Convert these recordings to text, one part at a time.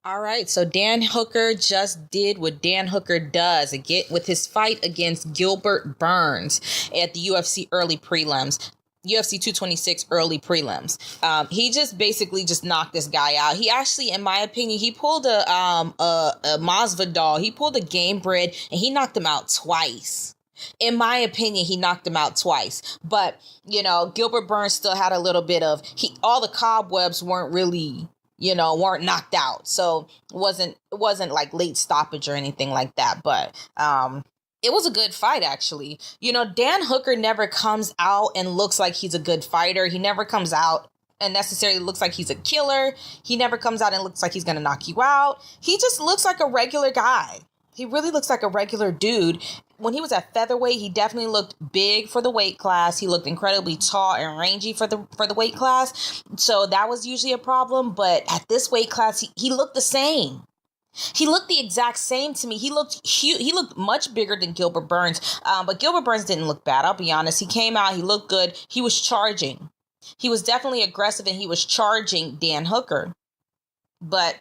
All right, so Dan Hooker just did what Dan Hooker does again with his fight against Gilbert Burns at the UFC early prelims. UFC 226 early prelims. He just basically just knocked this guy out. He actually, in my opinion, he pulled a Masvidal. He pulled a game bred and he knocked him out twice. In my opinion, he knocked him out twice. But, Gilbert Burns still had a little bit of, all the cobwebs weren't really, weren't knocked out. So it wasn't like late stoppage or anything like that. But it was a good fight, actually. Dan Hooker never comes out and looks like he's a good fighter. He never comes out and necessarily looks like he's a killer. He never comes out and looks like he's going to knock you out. He just looks like a regular guy. He really looks like a regular dude. When he was at featherweight, he definitely looked big for the weight class. He looked incredibly tall and rangy for the weight class. So that was usually a problem. But at this weight class, he looked the same. He looked the exact same to me. He looked huge. He looked much bigger than Gilbert Burns. But Gilbert Burns didn't look bad. I'll be honest. He came out. He looked good. He was charging. He was definitely aggressive and he was charging Dan Hooker. But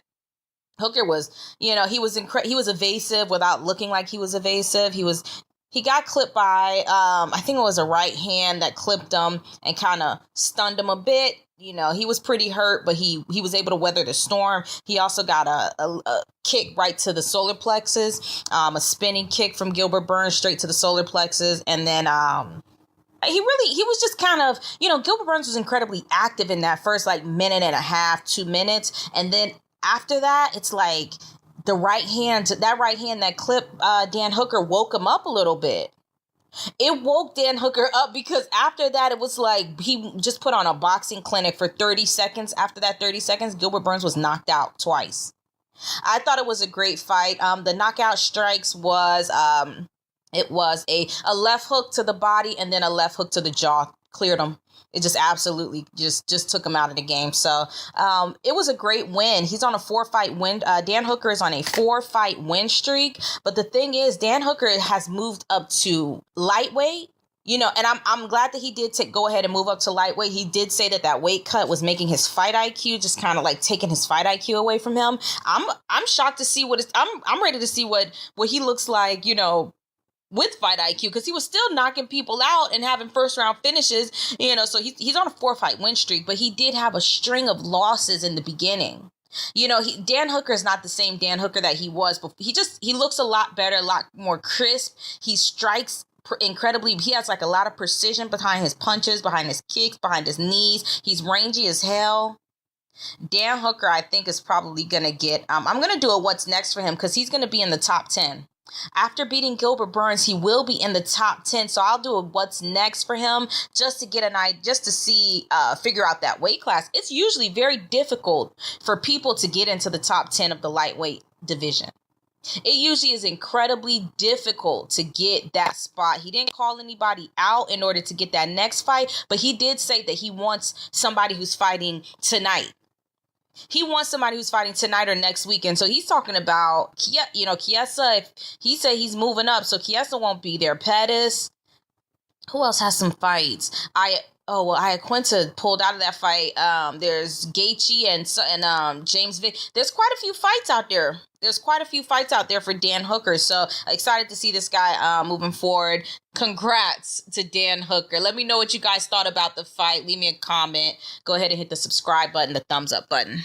Hooker was, he was evasive without looking like he was evasive. He got clipped by, I think it was a right hand that clipped him and kind of stunned him a bit. He was pretty hurt, but he was able to weather the storm. He also got a kick right to the solar plexus, a spinning kick from Gilbert Burns straight to the solar plexus. And then, he was just kind of, Gilbert Burns was incredibly active in that first minute and a half, 2 minutes. And then after that, it's like that right hand that clipped Dan Hooker woke him up a little bit. It woke Dan Hooker up because after that, it was like he just put on a boxing clinic for 30 seconds. After that 30 seconds, Gilbert Burns was knocked out twice. I thought it was a great fight. The knockout strikes was it was a left hook to the body and then a left hook to the jaw. Cleared him. It just absolutely just took him out of the game. So it was a great win. He's on a 4-fight win. Dan Hooker is on a 4-fight win streak. But the thing is, Dan Hooker has moved up to lightweight. And I'm glad that he did go ahead and move up to lightweight. He did say that weight cut was making his fight IQ, just kind of taking his fight IQ away from him. I'm shocked to see I'm ready to see what he looks like, with fight IQ, because he was still knocking people out and having first round finishes, so he's on a 4-fight win streak, but he did have a string of losses in the beginning. Dan Hooker is not the same Dan Hooker that he was, but he looks a lot better, a lot more crisp. He strikes incredibly. He has a lot of precision behind his punches, behind his kicks, behind his knees. He's rangy as hell. Dan Hooker, I think, is probably going to get, I'm going to do a what's next for him because he's going to be in the top 10. After beating Gilbert Burns, he will be in the top 10. So I'll do a what's next for him just to get just to see, figure out that weight class. It's usually very difficult for people to get into the top 10 of the lightweight division. It usually is incredibly difficult to get that spot. He didn't call anybody out in order to get that next fight, but he did say that he wants somebody who's fighting tonight. He wants somebody who's fighting tonight or next weekend. So he's talking about, Chiesa. If he said he's moving up, so Chiesa won't be there. Pettis. Who else has some fights? Iaquinta pulled out of that fight. There's Gaethje and James Vick. There's quite a few fights out there. For Dan Hooker. So excited to see this guy moving forward. Congrats to Dan Hooker. Let me know what you guys thought about the fight. Leave me a comment. Go ahead and hit the subscribe button, the thumbs up button.